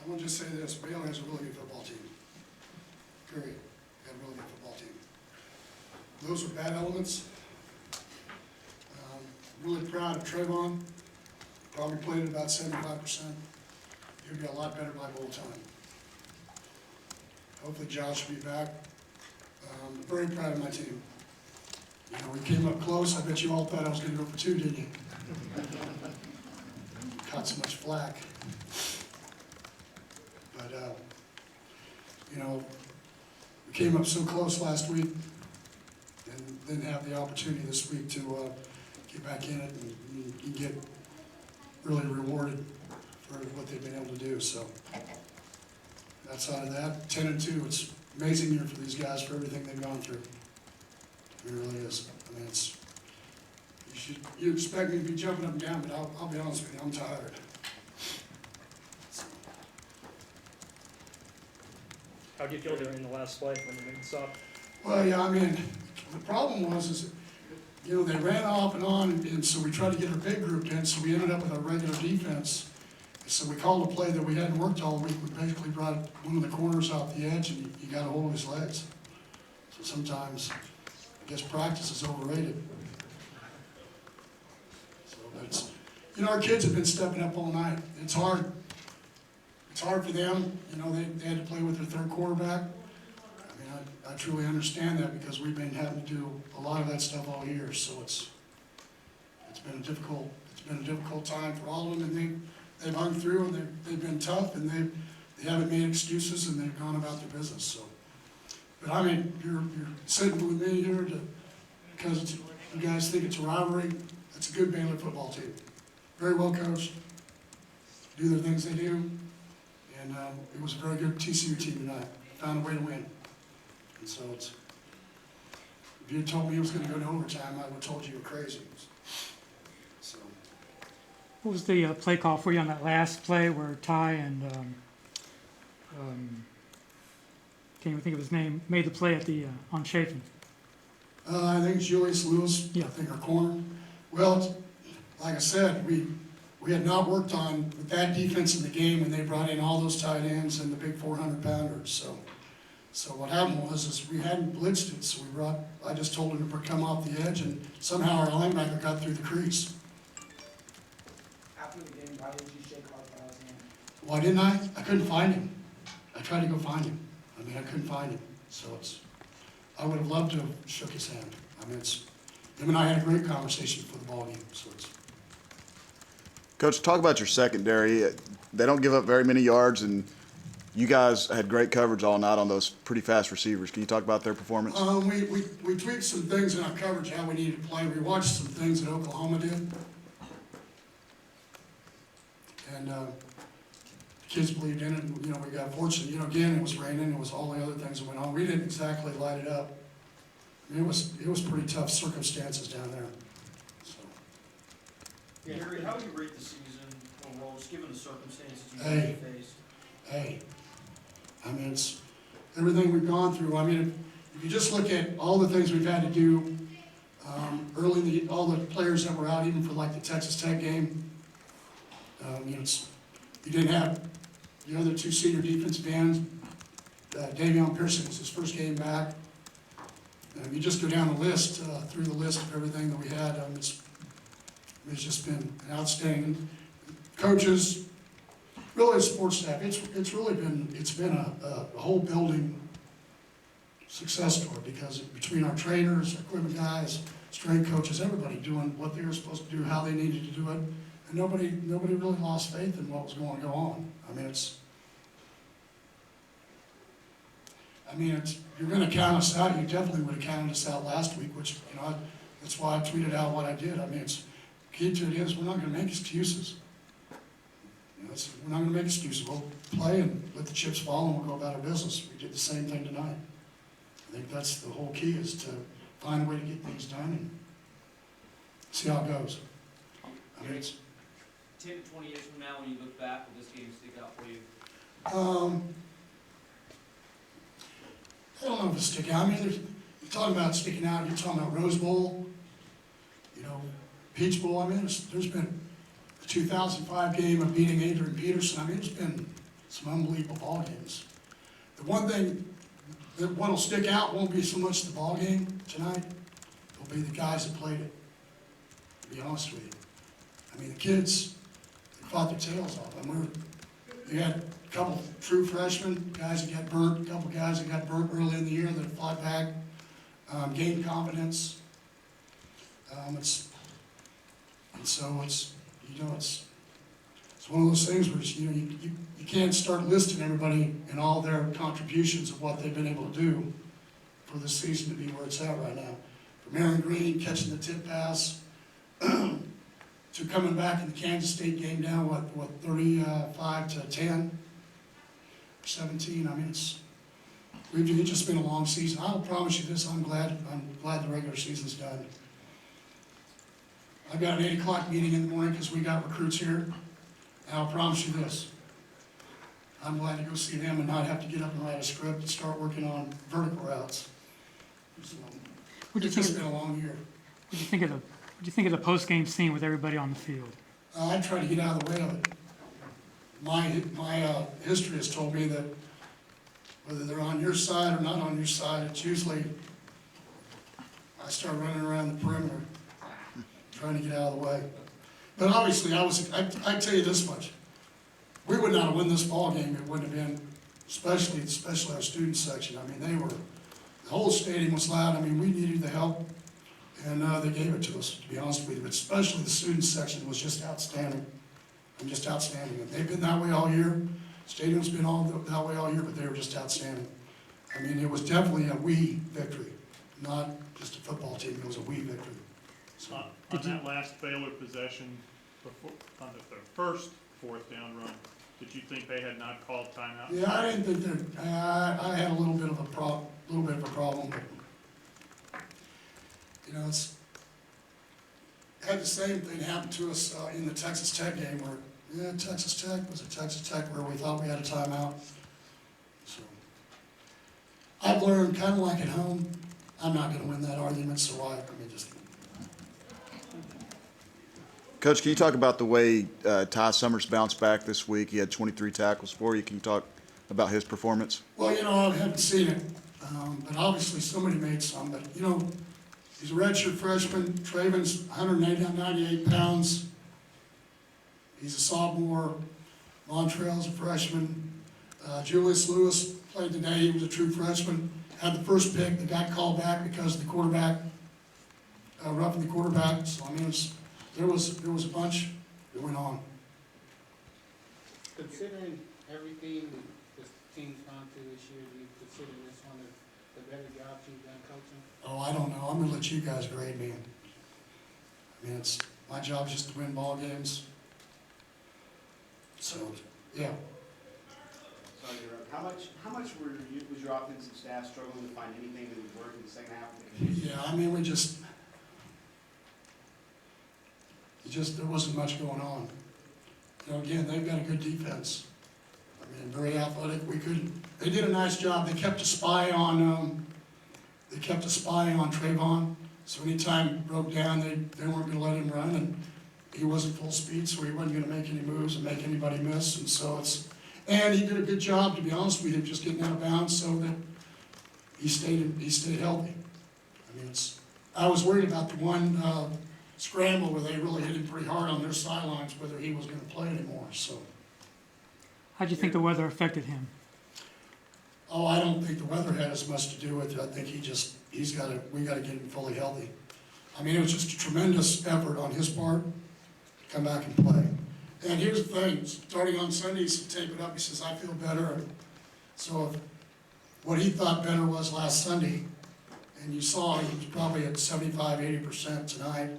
I want to just say this, Baylor has a really good football team. Period. They have a really good football team. Those are bad elements. Really proud of Trayvon. Probably played at about 75%. He'll be a lot better by bowl time. Hopefully Josh will be back. Very proud of my team. You know, we came up close. I bet you all thought I was going to go for 2, didn't you? Caught so much flack. But, you know, we came up so close last week and didn't have the opportunity this week to get back in it and get really rewarded for what they've been able to do. So outside of that, 10-2, it's an amazing year for these guys for everything they've gone through. It really is. I mean, you expect me to be jumping up and down, but I'll be honest with you, I'm tired. How do you feel during the last play when you made the stop? Well, yeah, I mean, the problem was, you know, they ran off and on, and so we tried to get our big group in, so we ended up with our regular defense. So we called a play that we hadn't worked all week. We basically brought one of the corners off the edge, and he got a hold of his legs. So sometimes, I guess practice is overrated. So that's, you know, our kids have been stepping up all night. It's hard. It's hard for them. You know, they had to play with their third quarterback. I mean, I truly understand that because we've been having to do a lot of that stuff all year. So it's been a difficult time for all of them, and they've hung through, and they've been tough, and they haven't made excuses, and they've gone about their business. So, but I mean, you're sitting with me here because you guys think it's a rivalry. It's a good Baylor football team, very well coached, do the things they do, and it was a very good TCU team tonight. Found a way to win, and so if you had told me it was going to go to overtime, I would have told you were crazy. So. What was the play call for you on that last play where Ty and can't even think of his name, made the play at the on Chafin? I think it's Julius Lewis. Yeah. I think our corner. Well, like I said, we had not worked on with that defense in the game when they brought in all those tight ends and the big 400-pounders. So what happened was we hadn't blitzed it, so I just told him to come off the edge, and somehow our linebacker got through the crease. After the game, why did you shake Hartwell's hand? Why didn't I? I couldn't find him. I tried to go find him. I mean, I couldn't find him. So I would have loved to have shook his hand. I mean, him and I had a great conversation for the ball game. So Coach, talk about your secondary. They don't give up very many yards, and you guys had great coverage all night on those pretty fast receivers. Can you talk about their performance? We tweaked some things in our coverage, how we needed to play. We watched some things that Oklahoma did. And the kids believed in it, and, you know, we got fortunate. You know, again, it was raining, it was all the other things that went on. We didn't exactly light it up. I mean, it was pretty tough circumstances down there. So. Gary, how do you rate the season overall, just given the circumstances you faced? Hey, I mean, it's everything we've gone through. I mean, if you just look at all the things we've had to do early, all the players that were out, even for like the Texas Tech game, you know, you didn't have the other 2 senior defensive ends. Davion Pearson was his first game back. You just go down the list, through the list of everything that we had. It's just been outstanding. Coaches, really the sports staff. It's really been a whole building success story because between our trainers, equipment guys, strength coaches, everybody doing what they were supposed to do, how they needed to do it. And nobody really lost faith in what was going to go on. I mean, you're going to count us out. You definitely would have counted us out last week, which, you know, that's why I tweeted out what I did. I mean, key to it is we're not going to make excuses. You know, we're not going to make excuses. We'll play and let the chips fall, and we'll go about our business. We did the same thing tonight. I think that's the whole key, is to find a way to get things done and see how it goes. I mean, 10 to 20 years from now, when you look back, will this game stick out for you? I don't know if it's sticking out. I mean, you're talking about sticking out. You're talking about Rose Bowl, you know, Peach Bowl. I mean, there's been the 2005 game of beating Adrian Peterson. I mean, it's been some unbelievable ball games. The one thing that what'll stick out won't be so much the ball game tonight, it'll be the guys that played it, to be honest with you. I mean, the kids, they fought their tails off. I mean, you had a couple true freshmen, guys that got burnt, a couple guys that got burnt early in the year that fought back, gained confidence. It's one of those things where you can't start listing everybody and all their contributions of what they've been able to do for this season to be where it's at right now. From Aaron Green catching the tip pass to coming back in the Kansas State game down, 35-10, 17. I mean, it's just been a long season. I'll promise you this, I'm glad the regular season's done. I've got an 8 o'clock meeting in the morning because we got recruits here. And I'll promise you this, I'm glad to go see them and not have to get up and write a script and start working on vertical routes. So, it's just been a long year. What do you think of the post-game scene with everybody on the field? I try to get out of the way of it. My history has told me that whether they're on your side or not on your side, it's usually, I start running around the perimeter, trying to get out of the way. But obviously, I tell you this much, we would not have won this ball game, it wouldn't have been, especially our student section. I mean, the whole stadium was loud. I mean, we needed the help, and they gave it to us, to be honest with you. But especially the student section was just outstanding. Just outstanding. And they've been that way all year. Stadium's been that way all year, but they were just outstanding. I mean, it was definitely a we victory, not just a football team. It was a we victory. So, on that last Baylor possession, on the first fourth down run, did you think they had not called timeout? yeah, I didn't think I had a little bit of a problem, but had the same thing happen to us in the Texas Tech game where, Texas Tech where we thought we had a timeout. So I've learned, kind of like at home, I'm not going to win that argument, so just. Coach, can you talk about the way Ty Summers bounced back this week? He had 23 tackles for you. Can you talk about his performance? Well, I haven't seen it, but obviously somebody made some. But, he's a redshirt freshman. Traven's 198 pounds. He's a sophomore. Montreal's a freshman. Julius Lewis played today. He was a true freshman. Had the first pick that got called back because of the quarterback, roughing the quarterback. So, there was a bunch that went on. Considering everything that this team's gone through this year, do you consider this one of the better jobs you've done coaching? Oh, I don't know. I'm gonna let you guys grade me. It's my job is just to win ball games. So, yeah. Sorry to interrupt. How much was your offensive staff struggling to find anything that would work in the second half of the game? Yeah, there wasn't much going on. Again, they've got a good defense. Very athletic. They did a nice job. They kept a spy on Trayvon. So anytime it broke down, they weren't going to let him run, and he wasn't full speed, so he wasn't going to make any moves and make anybody miss. And he did a good job, to be honest with you, just getting out of bounds so that he stayed healthy. I was worried about the one scramble where they really hit him pretty hard on their sidelines, whether he was going to play anymore. So, How do you think the weather affected him? oh, I don't think the weather had as much to do with it. I think we got to get him fully healthy. It was just a tremendous effort on his part to come back and play. And here's the thing, starting on Sunday, he said, tape it up, he says, I feel better. So what he thought better was last Sunday, and you saw he was probably at 75-80% tonight.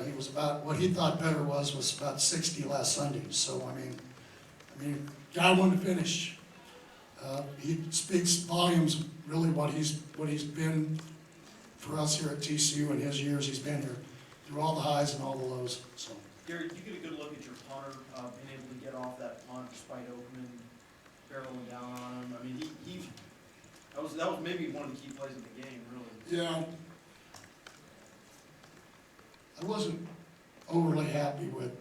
He was what he thought better was about 60 last Sunday. So, guy wanted to finish. He speaks volumes, really, what he's been for us here at TCU in his years he's been here, through all the highs and all the lows. So, Gary, you get a good look at your punter, being able to get off that punt despite Oakman barreling down on him. That was maybe one of the key plays of the game, really. yeah, I wasn't overly happy with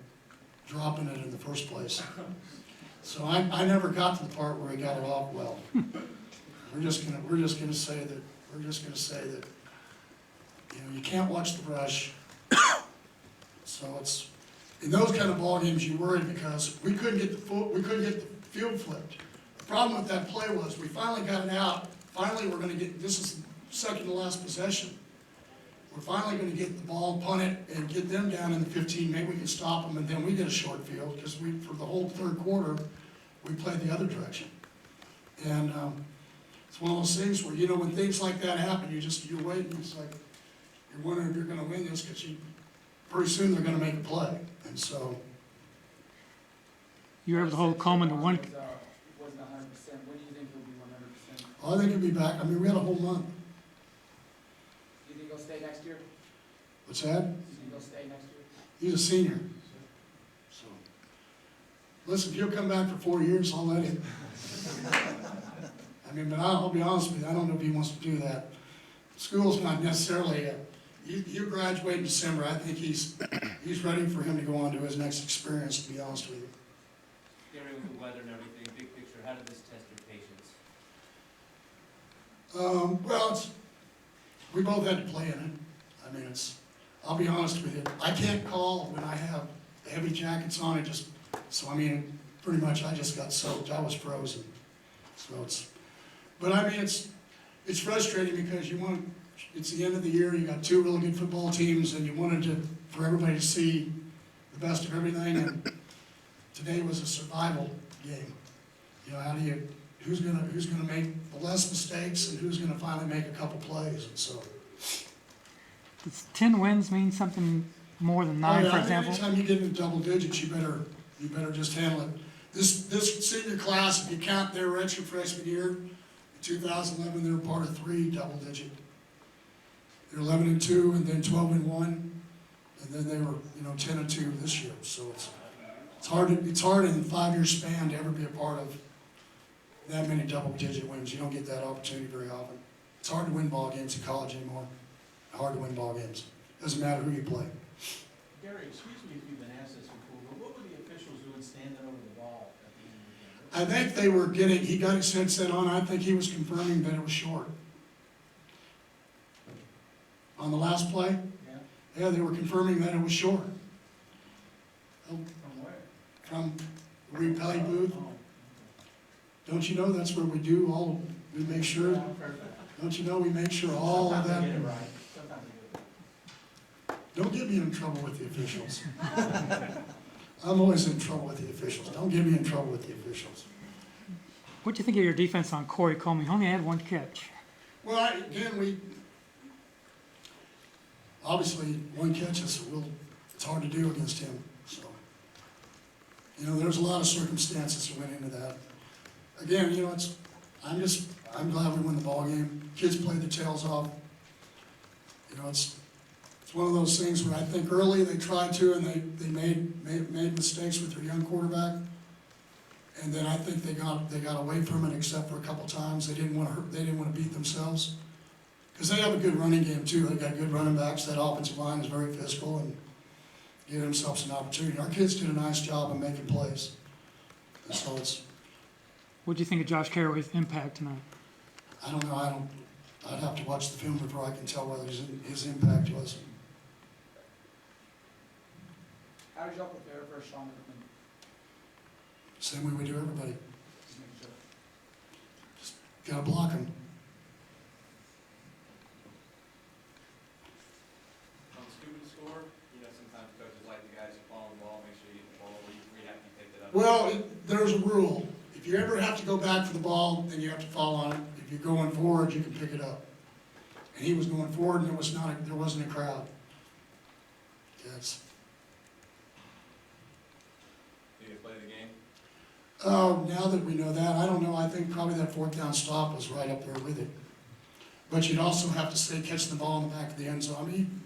dropping it in the first place. So I never got to the part where he got it off well. We're just gonna say that, you know, you can't watch the brush. So it's, in those kind of ball games, you worried because we couldn't get the field flipped. The problem with that play was, we finally got it out, finally we're gonna get, this is second to last possession. We're finally gonna get the ball, punt it, and get them down in the 15, maybe we can stop them, and then we get a short field, because we, for the whole third quarter, we played the other direction. And, it's one of those things where, you know, when things like that happen, you're waiting, it's like, you're wondering if you're gonna win this, because pretty soon they're gonna make a play, and so, You were able to hold Coleman to one. Wasn't 100%. When do you think he'll be 100%? I think he'll be back, I mean, we had a whole month. Do you think he'll stay next year? What's that? Do you think he'll stay next year? He's a senior. So, listen, if he'll come back for 4 years, I'll let him. I mean, but I'll be honest with you, I don't know if he wants to do that. School's not necessarily, he'll graduate in December, I think he's ready for him to go on to his next experience, to be honest with you. Gary, with the weather and everything, big picture, how did this test your patience? Well, we both had to play in it. I mean, I'll be honest with you, I can't call when I have heavy jackets on, so I mean, pretty much I just got soaked, I was frozen. So but I mean, it's frustrating because it's the end of the year, you got two really good football teams, and you wanted for everybody to see the best of everything, and today was a survival game. You know, who's gonna make the less mistakes, and who's gonna finally make a couple plays, and so. Does 10 wins mean something more than 9, for example? Anytime you get into double digits, you better just handle it. This senior class, if you count their redshirt freshman year, in 2011, they were part of 3 double digit. They're 11-2, and then 12-1, and then they were, 10-2 this year. So it's hard in a 5-year span to ever be a part of that many double digit wins. You don't get that opportunity very often. It's hard to win ball games in college anymore. Hard to win ball games. Doesn't matter who you play. Gary, excuse me if you've been asked this before, but what were the officials doing standing over the ball at the end of the game? I think they were he got his headset on, I think he was confirming that it was short. On the last play? Yeah, they were confirming that it was short. From where? From the replay booth. Oh, Don't you know that's where we make sure, don't you know we make sure all of that. Sometimes they get it right. Sometimes they get it right. Don't get me in trouble with the officials. I'm always in trouble with the officials. Don't get me in trouble with the officials. What do you think of your defense on Corey Coleman? He only had 1 catch. Well, obviously, 1 catch it's hard to do against him, so. There's a lot of circumstances that went into that. Again, I'm glad we won the ball game. Kids played their tails off. It's one of those things where I think early they tried to, and they made mistakes with their young quarterback. And then I think they got away from it, except for a couple times. They didn't want to beat themselves. Because they have a good running game too. They got good running backs. That offensive line is very physical and give themselves an opportunity. Our kids did a nice job of making plays. And so What do you think of Josh Carraway's impact tonight? I don't know. I'd have to watch the film before I can tell whether his impact was. How did y'all prepare for Sean McMahon? Same way we do everybody. Just making sure. Just gotta block him. On scooping score, sometimes coaches like the guys who follow the ball, make sure you get the ball where you have to pick it up. Well, there's a rule. If you ever have to go back for the ball, then you have to fall on it. If you're going forward, you can pick it up. And he was going forward, and there wasn't a crowd. Yes. Do you play the game? Now that we know that, I don't know. I think probably that 4th down stop was right up there with it. But you'd also have to stay catching the ball in the back of the end zone. I mean,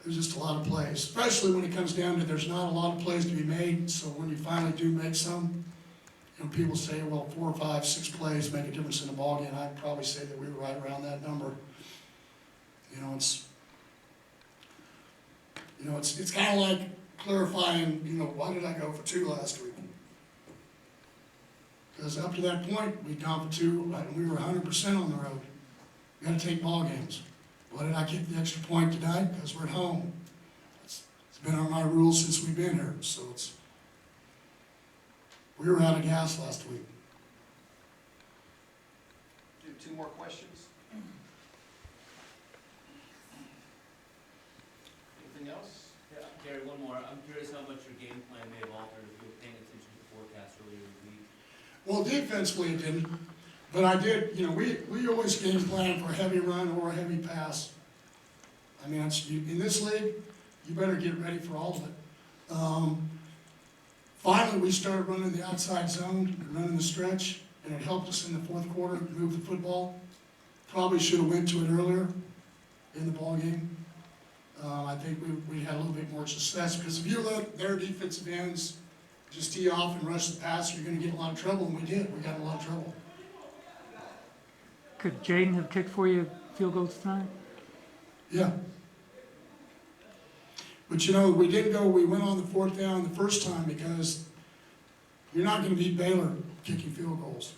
there's just a lot of plays, especially when it comes down to there's not a lot of plays to be made. So when you finally do make some, people say, well, 4 or 5, 6 plays make a difference in the ball game. I'd probably say that we were right around that number. It's kind of like clarifying, why did I go for 2 last week? Because up to that point, we'd gone for 2, and we were 100% on the road. We gotta take ball games. Why did I kick the extra point tonight? Because we're at home. It's been on my rules since we've been here, so we were out of gas last week. Do 2 more questions? Anything else? Yeah, Gary, one more. I'm curious how much your game plan may have altered if you were paying attention to the forecast earlier in the week. Well, defensively it didn't, but I did, we always game plan for a heavy run or a heavy pass. I mean, in this league, you better get ready for all of it. Finally, we started running the outside zone, running the stretch, and it helped us in the fourth quarter to move the football. Probably should have went to it earlier in the ball game. I think we had a little bit more success, because if you let their defensive ends just tee off and rush the pass, you're gonna get in a lot of trouble, and we did. We got in a lot of trouble. Could Jaden have kicked for you field goals tonight? Yeah. But we went on the 4th down the first time, because you're not gonna beat Baylor kicking field goals.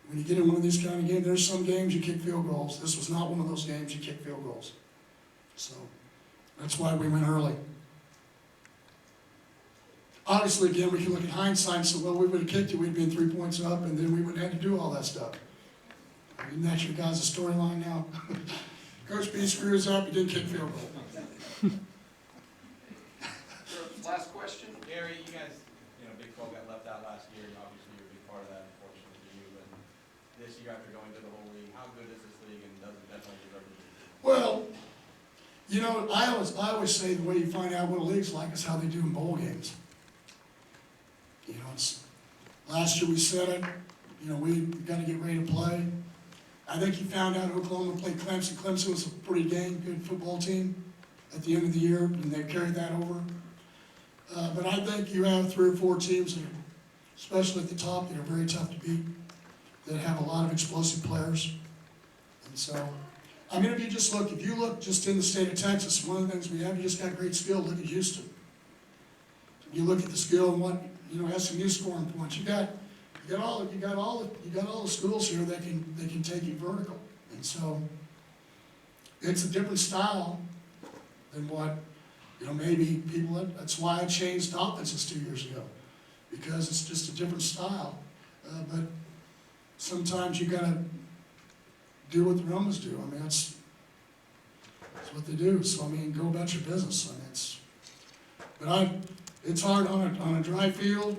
When you get in one of these kind of games, there's some games you kick field goals. This was not one of those games you kick field goals. So, that's why we went early. Obviously, again, we can look at hindsight and say, well, we would have kicked it, we'd been 3 points up, and then we wouldn't have had to do all that stuff. Isn't that your guys' storyline now? Coach B screws up, he didn't kick field goal. Last question? Gary, you guys, Big 12 got left out last year, and obviously you're a big part of that, unfortunately for you. And this year, after going to the whole league, how good is this league, and does it definitely deserve to be? Well, I always say the way you find out what a league's like is how they do in bowl games. Last year we said it, we got to get ready to play. I think you found out Oklahoma played Clemson. Clemson was a pretty dang good football team at the end of the year, and they carried that over. But I think you have 3 or 4 teams, that are, especially at the top, that are very tough to beat, that have a lot of explosive players. And so, I mean, if you look just in the state of Texas, one of the things we have, you just got great skill. Look at Houston. You look at the skill and what, SMU scoring points. You got all the schools here that can take you vertical. And so, it's a different style than what, maybe people, that's why I changed offenses 2 years ago, because it's just a different style. But sometimes you gotta do what the Romans do. I mean, that's what they do. So, I mean, go about your business. I mean, it's hard on a dry field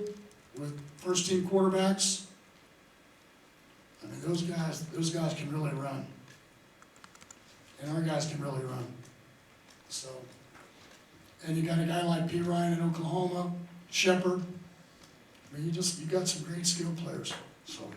with first-team quarterbacks. I mean, those guys can really run. And our guys can really run. So, and you got a guy like P. Ryan in Oklahoma, Shepard. I mean, you got some great skilled players. So.